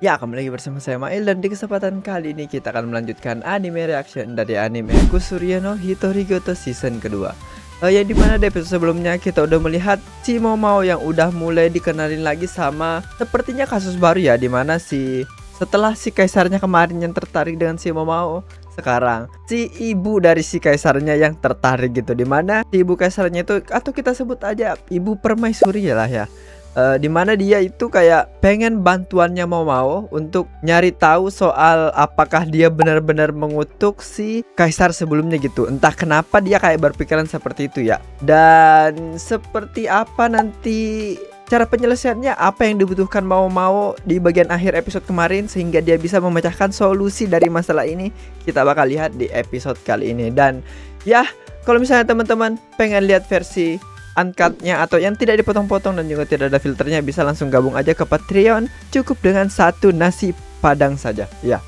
Ya, kembali lagi bersama saya Mail dan di kesempatan kali ini kita akan melanjutkan anime reaction dari anime Kusuria no Hitorigoto season kedua. Yang dimana di episode sebelumnya kita udah melihat si Momao yang udah mulai dikenalin lagi sama sepertinya kasus baru ya, dimana setelah si kaisarnya kemarin yang tertarik dengan si Momao, sekarang si ibu dari si kaisarnya yang tertarik gitu, dimana si ibu kaisarnya itu atau kita sebut aja ibu permaisuri lah ya. Dimana dia itu kayak pengen bantuannya Momao untuk nyari tahu soal apakah dia benar-benar mengutuk si kaisar sebelumnya gitu. Entah kenapa dia kayak berpikiran seperti itu ya. Dan seperti apa nanti cara penyelesaiannya, apa yang dibutuhkan Momao di bagian akhir episode kemarin sehingga dia bisa memecahkan solusi dari masalah ini, kita bakal lihat di episode kali ini. Dan ya, kalau misalnya teman-teman pengen lihat versi uncut-nya atau yang tidak dipotong-potong dan juga tidak ada filternya, bisa langsung gabung aja ke Patreon, cukup dengan satu nasi padang saja ya.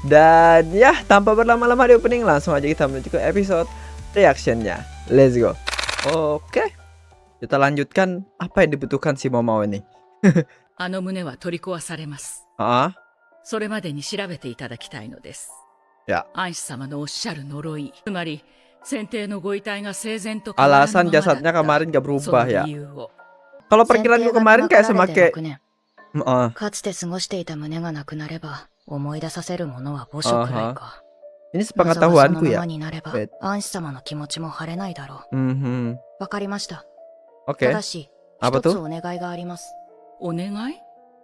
Dan ya, tanpa berlama-lama di opening, langsung aja kita menuju ke episode reactionnya. Let's go. Oke, kita lanjutkan. Apa yang dibutuhkan si Momao ini? あの胸は取り壊されます。 Ah, それまでに調べていただきたいのです。 ya. 安氏様のおっしゃる呪い、つまり先帝のご遺体が生前と Alasan jasadnya kemarin gak そ berubah の ya. 理由を。 Kalau perkiraanku kemarin kayak semakai かつて過ごしていた胸がなくなれば思い出させるものは墓所くらいか。 ini 謎がその sepengetahuanku ま ya. まになれば Wait. 安氏様の気持ちも晴れないだろう。 Mhm. わかりました。 Oke. ただし、あ一つ betul? お願いがあります。お願い？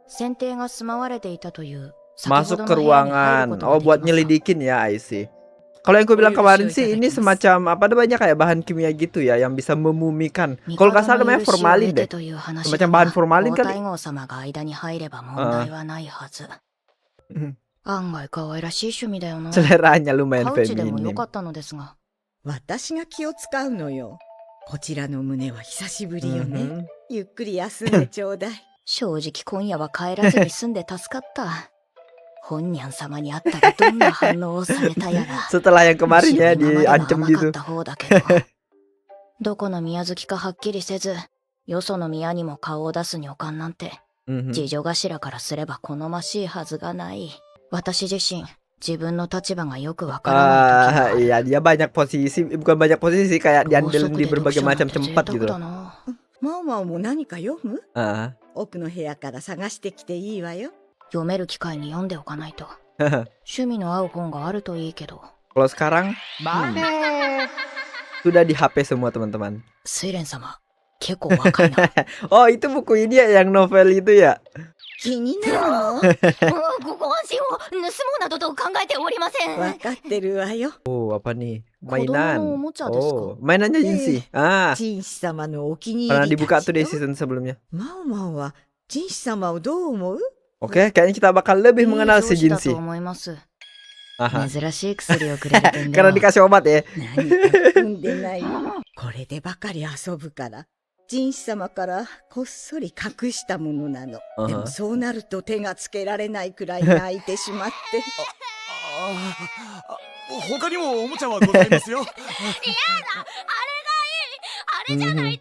先帝が住まわれていたという先 Masuk ほ ke どの部屋に入 ruangan. ることが Oh, でき buat ますか？ nyelidikin ya, I see. Kalau yang gue bilang kemarin sih, ini semacam apa namanya, kayak bahan kimia gitu ya, yang bisa memumikan. Kalau nggak salah namanya formalin deh. Semacam bahan formalin 皇 kali. 太后様が間に入れば問題はないはず。案外可愛らしい趣味だよな。 Seleranya lumayan カウチでもよ feminim. かったのですが。私が気を使うのよ。こちらの胸は久しぶりよね。 Mhm. ゆっくり休んでちょうだい。正直今夜は帰らずに済んで助かった。本ニャン様に会ったらどんな反応をされたやら。 Setelah yang kemarin ya むしろ今までは diancam 甘か gitu. った方だけど。どこの宮月かはっきりせず、よその宮にも顔を出す女官なんて、 Mhm. 次女頭からすれば好ましいはずがない。私自身、自分の立場がよくわからない時がある。 Iya, dia banyak posisi, bukan banyak posisi, kayak ろう diandelin そく di で読 berbagai 書なん macam て贅 tempat gitu 沢 loh. だな。マオマオも何か読む？ Ah. 奥の部屋から探してきていいわよ。読める機会に読んでおかないと。趣味の合う本があるといいけど。 Kalau sekarang sudah di HP semua teman-teman. 睡蓮様、結構若いな。 Oh, itu buku ini ya yang novel itu ya. 気になるの？ご安心を、盗もうなどと考えておりません。わかってるわよ。 Oh, apa nih? 子供の Mainan. おもちゃですか。 Oh, mainannya Jinshi. Ah, ジンシ様のお気に pernah 入り dibuka た tuh di ちよ。 season sebelumnya. マオマオはジンシ様をどう思う？ Oke, kayaknya kita bakal lebih いい mengenal 上 si 司だと Jinshi. 思います。 Aha. 珍しい薬をくれる点で Karena は。 dikasih obat ya. 何か踏んでない？これでばかり遊ぶから。ジンシ様からこっそり隠したものなの。でもそうなると手がつけられないくらい泣いてしまって。他にもおもちゃはございますよ。Mhm.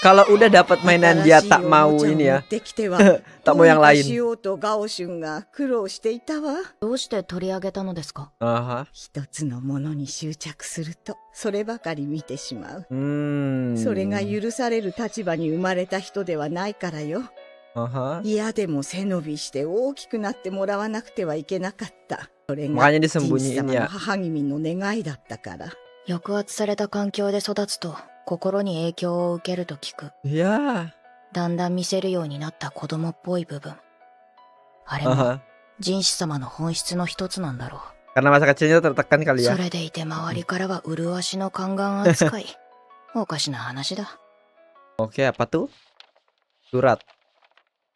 Kalau udah dapat mainan dia tak mau ini ya. tak mau yang し lain. ようとガオシュンが苦労していたわ。どうして取り上げたのですか。 Aha. 一つのものに執着するとそればかり見てしまう。 Hmm. それが許される立場に生まれた人ではないからよ。 Aha. 嫌でも背伸びして大きくなってもらわなくてはいけなかった。それが Makanya ジンシ disembunyiin 様の ya. 母君の願いだったから。抑圧された環境で育つと心に影響を受けると聞く。 Ya. だんだん見せるようになった子供っぽい部分。あれも Aha. 人種様の本質の一つなんだろ Karena masa kecilnya tertekan う。 kali そ ya. れでいて周りからは麗しの宦官扱い。おかしな話だ。 Oke, apa tuh? Surat.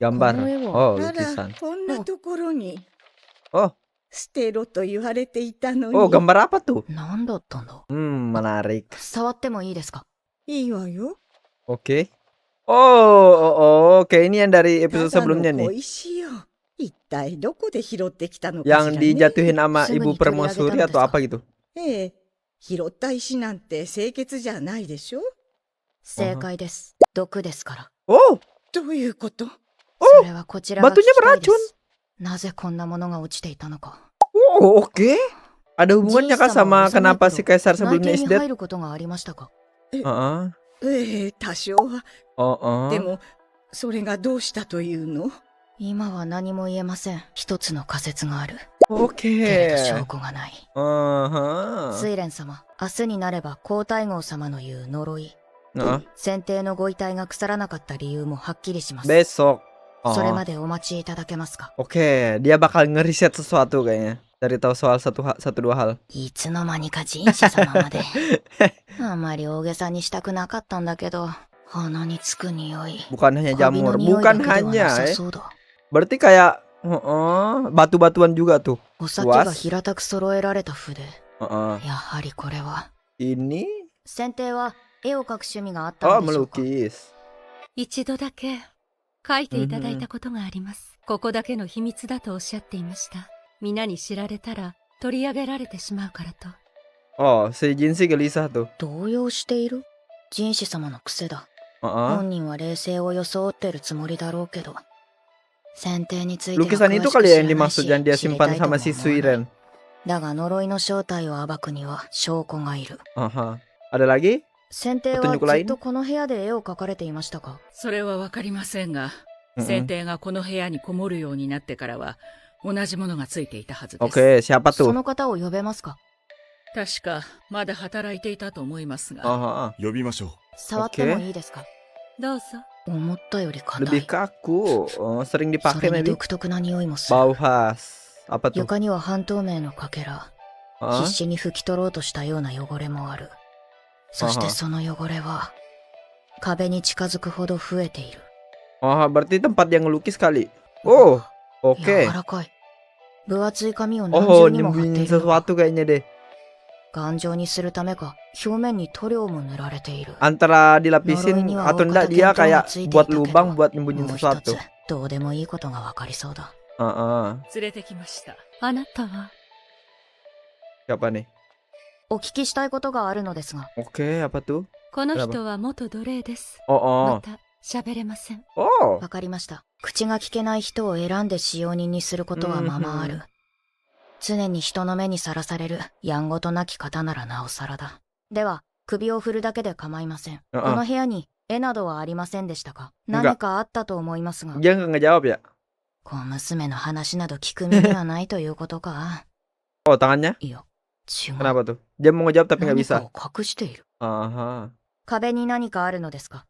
Gambar. Kono Oh, あら lukisan. こんなところに Oh, 捨てろと言われていたのに。 oh, gambar apa tuh? 何だったんだ。 Menarik. 触ってもいいですか。いいわよ。 Oke. Oh, oke, ini yang dari た episode だ sebelumnya の nih. 小石よ。一体どこで拾ってきたのかし Yang らね。 dijatuhin sama Semu ibu diturunkan permaisuri desu atau ka? apa gitu. ええ、拾った石なんて清潔じゃないでしょ。正解です。毒ですから。 Oh, どういうこと？それはこちらが聞き batunya たいで beracun. す。なぜこんなものが落ちていたのか。 Oh, oke. Ada hubungannya kah sama kenapa si Kaisar 内 sebelumnya 見 is に dead? 入ることがありましたか。 Heeh. ええ、多少は。 Oh, でも、それがどうしたというの？今は何も言えません。一つの仮説がある。けれど Oke. 証拠がない。 Aha. 睡蓮様、明日になれば皇太后様の言う呪い、 Heeh. 先帝のご遺体が腐らなかった理由もはっきりします。 Besok. それ Oh. までお待ちいただけますか。 Oke, dia bakal ngeriset sesuatu kayaknya. Cari tahu soal satu dua hal. いつの間にか人士様まで。あまり大げさにしたくなかったんだけど、鼻につく匂い。 Bukan hanya カビの jamur, 匂いだ bukan けではな hanya さそうだ。 Berarti kayak batu-batuan juga tuh. お酒が平たく揃えられた筆。 Heeh. やはりこれは。 Ini 先帝は絵を描く趣味があった oh のでしょうか。 melukis. 一度だけ書いていただいたことがあります。ここだけの秘密だとおっしゃっていました。皆に知られたら取り上げられてしまうからと。 Oh, si Jinshi gelisah tuh. 動揺している人士様の癖だ。 Heeh. 本人は冷静を装ってるつもりだろうけど。先帝については Lukisan 詳 itu しく kali 知 ya ら yang ない dimaksud し yang dia 知り simpan たいとも sama si 思わない Suiren. だが呪いの正体を暴くには証拠がいる。 Aha. Ada lagi? 先帝は Petunjuk lain? ずっとこの部屋で絵を描かれていましたか。それはわかりませんが、 Mm-mm. 先帝がこの部屋にこもるようになってからは同じものがついていたはずです。 Oke, siapa そ tuh? の方を呼べますか。確かまだ働いていたと思いますが、 Aha. 呼びましょう。触ってもいいですか。どうぞ。思ったより硬 Lebih い。 kaku. Oh, sering そ dipakai れに maybe. 独特な匂いもする。 Bau khas. Apa tuh? 床には半透明のかけら。 Heeh. 必死に拭き取ろうとしたような汚れもある。そしてその汚れは壁に近づくほど増えている。 Oh, berarti tempat yang ngelukis kali. Oh, 柔 oke. らかい。分厚い紙を何 Oh, 重にも貼ってい nyembunyiin るのか。 sesuatu kayaknya deh. 頑丈にするためか表面に塗料も塗られている。 Antara dilapisin Noroinya atau enggak awak dia kata kayak kentang buat ngecuit lubang itu buat も nyembunyiin う一 sesuatu. つどうでもいいことがわかりそうだ。 Heeh. 連れてきました。あなたは Siapa nih? お聞きしたいことがあるのですが。 Oke, apa tuh? この人は元奴隷です。 Oh, ま oh. た喋れません。 Oh. わかりました。口が聞けない人を選んで使用人にすることはままある。常に人の目にさらされるやんごとなき方ならなおさらだ。では、首を振るだけで構いません。この部屋に絵などはありませんでしたか。何かあったと思いますが。 Dia nggak ngejawab ya? 小娘の話など聞く耳はないということか。 Oh, tangannya? いや、違う。 Kenapa tuh? Dia mau ngejawab tapi nggak 何 bisa. かを隠している。 Aha. 壁に何かあるのですか。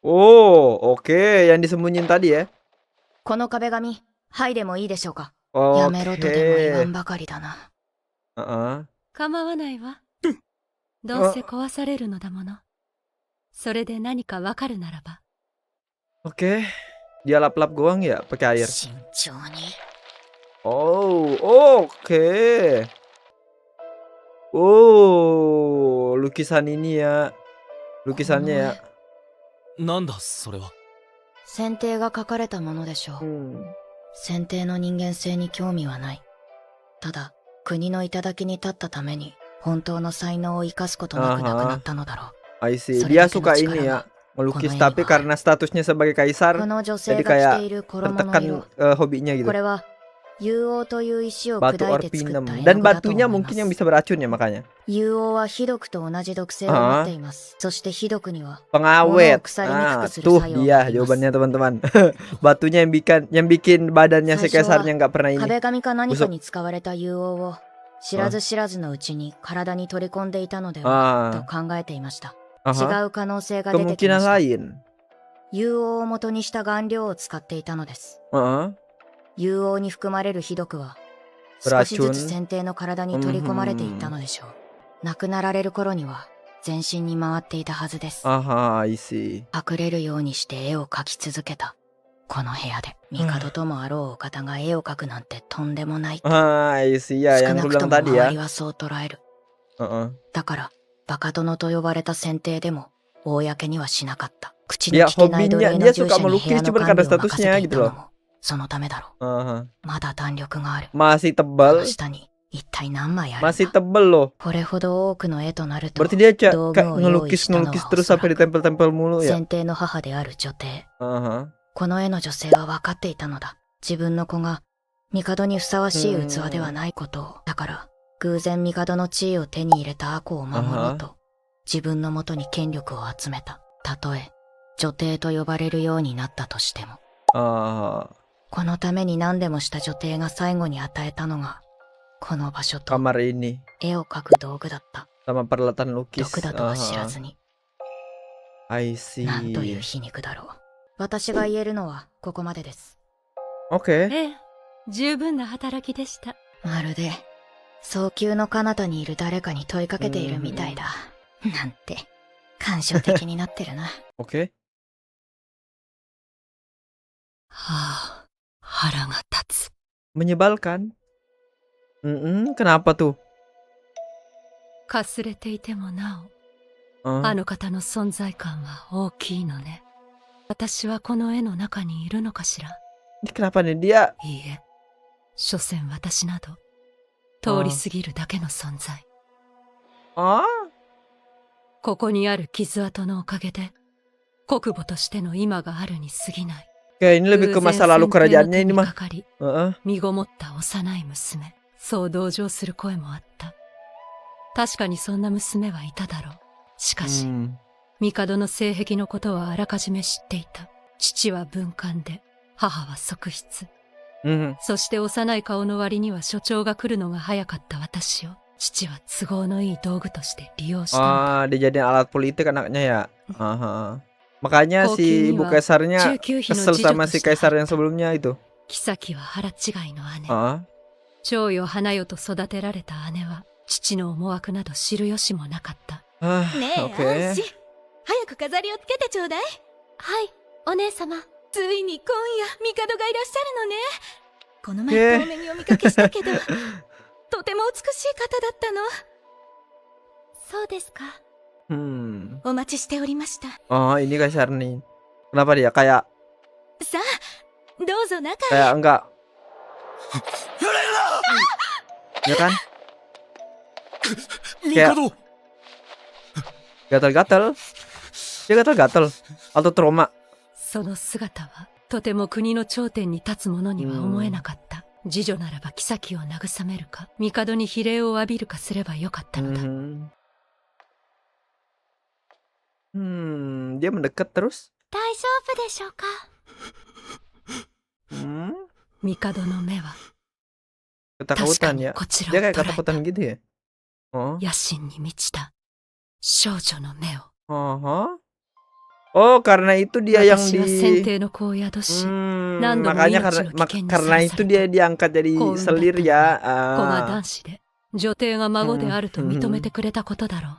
Oh, oke. Yang disembunyiin tadi ya? この壁紙、はいでもいいでしょうか。やめろとでも言わ Oke. んばかりだな。 Heeh. 構わないわ。どうせ壊されるのだもの。それで何かわかるならば。 Oke. Dia lap-lap goang ya pakai air. 慎重に。 Oh, oke. Oh, lukisan ini ya. Lukisannya ya. なんだそれは。先帝が書かれたものでしょう。 先帝の人間性に興味はない。ただ、国の頂に立ったために、本当の才能を生かすことなくなくなったのだろう。 I see. Sorry, Dia tapi suka sekarang ini ya. Melukis kono tapi ini, karena statusnya sebagai こ kaisar の女性 jadi が着 kayak ている衣の tertekan 色。 hobinya こ gitu. れは、幽王という石を Batu 砕いて作っ orpinum た絵 dan の具だと batunya 思いま mungkin yang す。 bisa beracun ya makanya. 幽王はひどくと同じ毒性を持っています。そしてひどくには、 Pengawet. Ksari Ah, Nikutsuru tuh Sayo dia Mas. jawabannya teman-teman. Batunya yang bikin badannya si kaisarnya nggak pernah ini. 壁紙か何かに使われた幽王を、知らず知らずのうちに体に取り込んでいたのでは、と Ah, 考えていました。違 aha. う可能性が出てきま Kemungkinan した。 lain. 幽王を元にした顔料を使っていたのです。 Heeh. 幽王に含まれるひどくは、ブラチュン少しずつ先帝の体に取り込まれていったのでしょう。亡くなられる頃には、全身に回っていたはずです。 Aha, I see. 隠れるようにして絵を描き続けた。この部屋で、帝ともあろうお方が絵を描くなんてとんでもない。 Ah, I see ya 少 yang な gue くと bilang も tadi 周 ya. りはそう捉える。 Heeh. だから、バカ殿と呼ばれた先帝でも、公にはしなかった。口 Dia の聞けない奴隷 hobinya の dia 従 suka 者に部 melukis 屋の cuma 管 karena 理を任せ statusnya てい gitu たの loh. も、そのためだろう。 Aha. まだ弾力がある。 Masih この tebal. 下に、一体何枚あるん Masih だ。 tebel loh. これほど多くの絵となると、 Berarti dia Dogo kayak yoi shita no ngelukis wa terus sampai osaraku. ditempel-tempel mulu ya. 先帝の母である女帝。 Aha. この絵の女性は分かっていたのだ。自分の子が帝にふさわしい器ではないことを。だから偶然帝の地位を手に入れたアコを守ろうと自分のもとに権力を集めた。たとえ女帝と呼ばれるようになったとしても。このために何でもした女帝が最後に与えたのがこの場所と kamar ini 絵を描く道具だった。 sama peralatan lukis. 毒だとは知らずに。 I see. なんという皮肉だろう。私が言えるのはここまでです。 Oke. ええ、十分な働きでした。まるで早急の彼方にいる誰かに問いかけているみたいだ。なんて感傷的になってるな。 Oke. はあ、腹が立つ。 Menyebalkan. Kenapa tuh? かすれていてもなお、 Ah, あの方の存在感は大きいのね。私はこの絵の中にいるのかしら。 ini kenapa nih dia? いいえ、所詮私など通り過ぎるだけの存在。 Ah, ここにある傷跡のおかげで国母としての今があるに過ぎない。 kayak ini lebih ke masa lalu kerajaannya ini 偶然 mah. 先手の手にかかり Heeh. 身ごもった幼い娘、そう同情する声もあった。確かにそんな娘はいただろう。しかし、帝の性癖のことはあらかじめ知っていた。父は文官で、母は側室。そして幼い顔の割には所長が来るのが早かった私を、父は都合のいい道具として利用したのだ。Ah, dijadiin alat politik anaknya ya. Makanya si ibu kaisarnya kesel sama si kaisar yang sebelumnya itu. 妃は腹違いの姉。 Ah, 長よ花よと育てられた姉は、父の思惑など知る由もなかった。 ねえ、 oke. アンシ、早く飾りをつけてちょうだい。はい、お姉様。ついに今夜帝がいらっしゃるのね。この前遠目にお見かけしたけど、とても美しい方だったの。そうですか。お待ちしておりました。 Oh, ini kaisar nih. Kenapa dia kayak さあ、どうぞ中へ。 kayak enggak? Ya kan? Kayak 帝 gatal-gatal. Dia gatal-gatal atau trauma. その姿はとても国の頂点に立つ者には思えなかった。次女ならば妃を慰めるか、帝に比例を浴びるかすればよかったのだ。 Dia mendekat terus. 大丈夫でしょうか。 帝の目は Ketakutan ya. こちら Dia を kayak 捉えた。 ketakutan gitu ya. Oh. 野心に満ちた少女の目を。 Oh, karena itu dia yang 私は先 di 帝の子を宿し、何度も makanya 命の危険に karena さらさ itu れ dia た。 diangkat jadi selir ya. 子が男子で、女帝が孫であると認めてくれたことだろ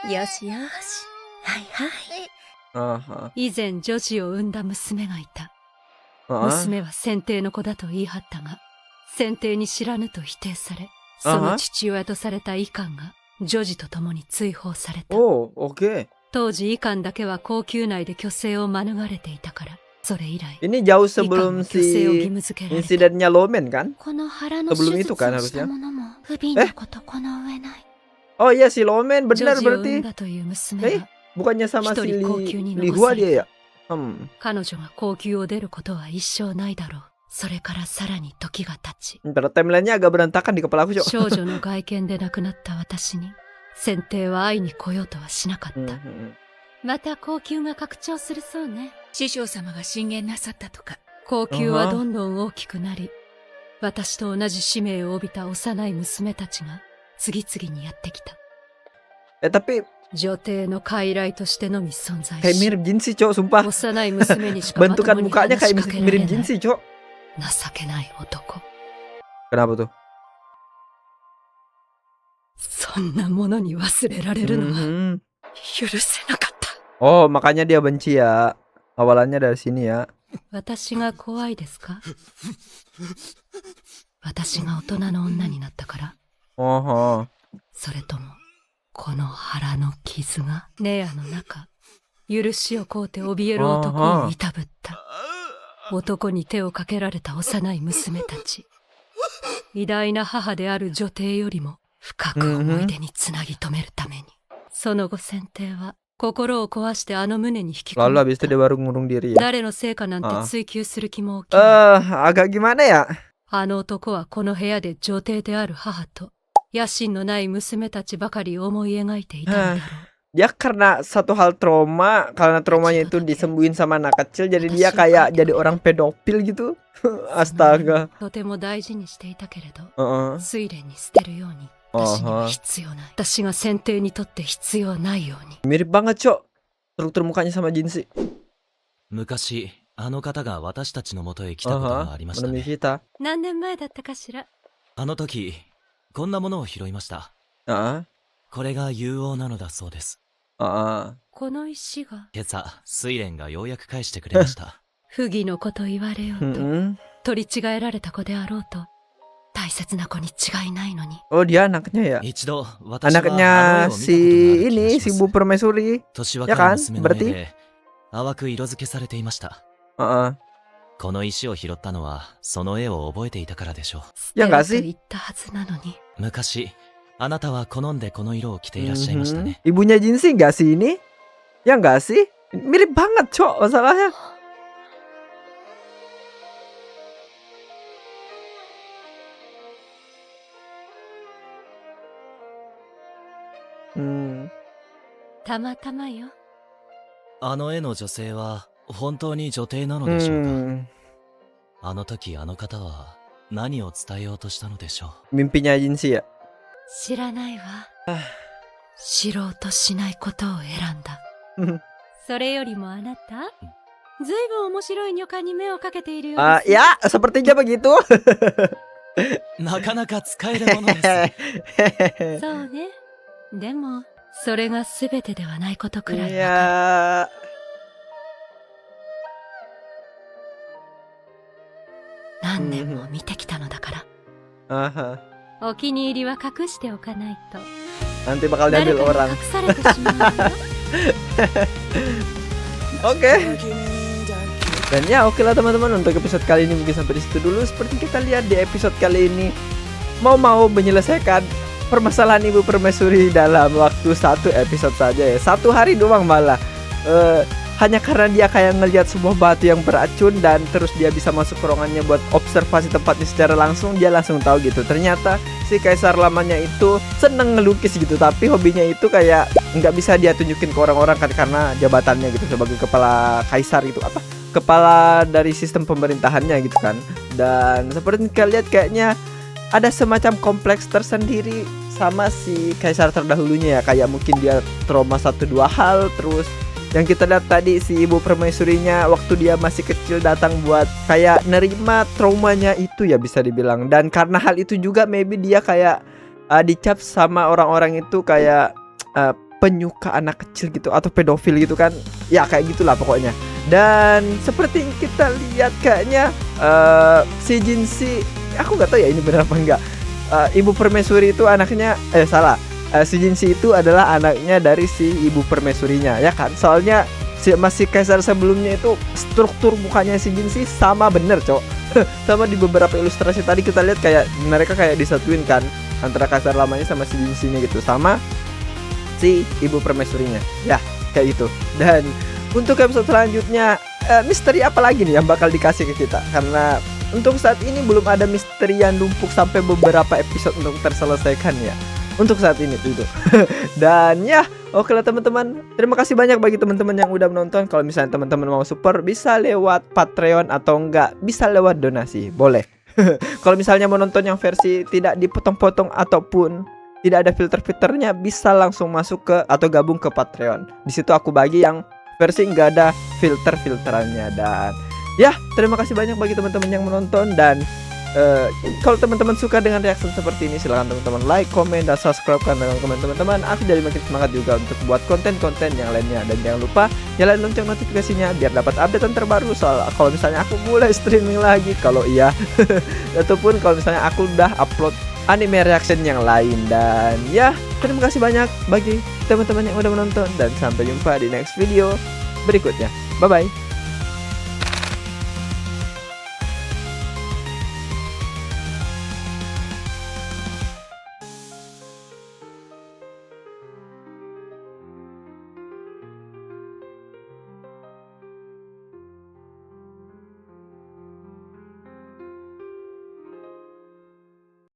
う。よしよし。はいはい。以前女児を産んだ娘がいた。娘は先帝の子だと言い張ったが、先帝に知らぬと否定され、その父親とされたイカンが女児と共に追放された。 Oh, oke. 当時イカンだけは皇宮内で虚勢を免れていたから、それ以来 Ini jauh イカン sebelum は虚勢を義 si 務付けられた。 insidennya Lomen kan? この腹の手 Sebelum 術 itu kan をした harusnya. 者も不憫なことこの上ない。 Oh iya si Lomen 女 benar 児を産ん berarti. だという娘は、 Bukannya sama si Hitori Kokyū ni Li Hua dia ya? 彼女が皇宮を出ることは一生ないだろう。それからさらに時が経ち、 Ntar timelinenya agak berantakan di kepala aku, Cok. 少女の外見で亡くなった私に、先帝は会いに来ようとはしなかった。また皇宮が拡張するそうね。師匠様が進言なさったとか。皇宮はどんどん大きくなり、私と同じ使命を帯びた幼い娘たちが次々にやってきた。 Tapi 女帝の傀儡としてのみ存在 kayak し、 mirip Jin sih, Cok, sumpah. 幼い娘にしかまと Bentukan もに mukanya 話し kayak かけられ mirip な Jin い sih, Cok. 情けない男。 Kenapa tuh? そんなものに忘れられるのは Mhm. 許せなかった。 Oh, makanya dia benci ya. Awalannya dari sini ya. 私が怖いですか？私が大人の女になったから？ Oh, それともこの腹の傷がネアの中、許しを請うて怯える男をいたぶった。男に手をかけられた幼い娘たち、偉大な母である女帝よりも深く思い出につなぎ止めるために。その後先帝は心を壊してあの胸に引き込 Lalu ま habis っ itu dia た。 baru ngurung diri ya. 誰のせいかなんて ああ追求する気も起きない。 agak gimana ya? あの男はこの部屋で女帝である母と野心のない娘たちばかり思い描いていたのだろう。 Dia karena satu hal trauma, karena traumanya itu disembuhin sama anak kecil, jadi dia kayak jadi orang pedofil gitu. Astaga. とても大事にしていたけれど、 Heeh. 睡蓮に捨てるように私には必要ない。私が選定にとって必要ないように。 Mirip banget, Cok. Struktur mukanya sama Jinsi. 昔、あの方が私たちの元へ来たことがありました Menemui ね。 kita. 何年前だったかしら。あの時、こんなものを拾いました。 Heeh. これが有王なのだそうです。 Heeh. この石が今朝、睡蓮がようやく返してくれました。不義のこと言われようと、 Mm-mm. 取り違えられた子であろうと、大切な子に違いないのに。 Oh, dia anaknya ya? 一度、私はあの絵を見 Anaknya たことがある si 気が ini, し si ま Bu す。 Permaisuri. 年若 Ya い kan? 娘の絵 Berarti? で、淡く色付けされていました。 Heeh. この石を拾ったのは、その絵を覚えていたからでしょ Ya 捨て nggak ろと sih? 言ったはずなのに。う。昔、あなたは好んでこの色を着ていらっしゃいましたね。 Ibunya Jinsi nggak sih ini? Ya nggak sih? Mirip banget, Cok, masalahnya. Hmm. たまたまよ。あの絵の女性は、本当に女帝なのでしょうか。 Hmm. あの時あの方は、何を伝えようとしたのでしょ Mimpinya Jinsi ya? 知らないわ。知ろうとしないことを選んだ。それよりもあなた、ずいぶん面白い女官に目をかけているよう Ah, です。 ya, sepertinya begitu. う。なかなか使えるものです。そうね。でも、それが全てではないことくらいわかる。 Ya. 何年も見てきたのだから。 Aha. お気に入りは隠しておかないと。 Nanti bakal 誰 diambil か orang. に隠されてしまうわよ。 Oke. Dan ya oke lah teman-teman, untuk episode kali ini mungkin sampai di situ dulu. Seperti kita lihat di episode kali ini, mau menyelesaikan permasalahan Ibu Permaisuri dalam waktu 1 episode saja ya. 1 hari doang malah. Hanya karena dia kayak ngelihat sebuah batu yang beracun dan terus dia bisa masuk ke ruangannya buat observasi tempatnya secara langsung, dia langsung tahu gitu. Ternyata si kaisar lamanya itu seneng ngelukis gitu, tapi hobinya itu kayak nggak bisa dia tunjukin ke orang-orang kan karena jabatannya gitu sebagai kepala kaisar gitu, apa kepala dari sistem pemerintahannya gitu kan. Dan seperti kalian lihat kayaknya ada semacam kompleks tersendiri sama si kaisar terdahulunya ya, kayak mungkin dia trauma 1-2 hal. Terus yang kita lihat tadi si Ibu Permaisurinya waktu dia masih kecil datang buat kayak nerima traumanya itu ya bisa dibilang. Dan karena hal itu juga maybe dia kayak dicap sama orang-orang itu kayak penyuka anak kecil gitu atau pedofil gitu kan. Ya kayak gitulah pokoknya. Dan seperti yang kita lihat kayaknya si Jinsi, aku nggak tahu ya ini benar apa enggak. Ibu Permaisuri itu anaknya salah. Si Jinsi itu adalah anaknya dari si Ibu Permaisurinya ya kan. Soalnya masih kaisar sebelumnya itu struktur mukanya si Jinsi sama bener, Cok. Sama di beberapa ilustrasi tadi kita lihat kayak mereka kayak disatuin kan antara kaisar lamanya sama si Jinsinya gitu, sama si Ibu Permaisurinya. Ya, kayak gitu. Dan untuk episode selanjutnya misteri apa lagi nih yang bakal dikasih ke kita? Karena untuk saat ini belum ada misteri yang numpuk sampai beberapa episode untuk terselesaikan ya. Untuk saat ini itu. Dan ya, oke lah teman-teman. Terima kasih banyak bagi teman-teman yang udah menonton. Kalau misalnya teman-teman mau support bisa lewat Patreon atau enggak bisa lewat donasi. Boleh. Kalau misalnya mau nonton yang versi tidak dipotong-potong ataupun tidak ada filter-filternya, bisa langsung masuk ke atau gabung ke Patreon. Di situ aku bagi yang versi nggak ada filter-filterannya. Dan ya, terima kasih banyak bagi teman-teman yang menonton. Dan kalau teman-teman suka dengan reaction seperti ini, silahkan teman-teman like, komen, dan subscribe kan dengan komen teman-teman. Aku jadi makin semangat juga untuk buat konten-konten yang lainnya. Dan jangan lupa nyalain lonceng notifikasinya biar dapat updatean terbaru soal kalau misalnya aku mulai streaming lagi, kalau iya ataupun kalau misalnya aku udah upload anime reaction yang lain. Dan ya, terima kasih banyak bagi teman-teman yang udah menonton, dan sampai jumpa di next video berikutnya. Bye bye.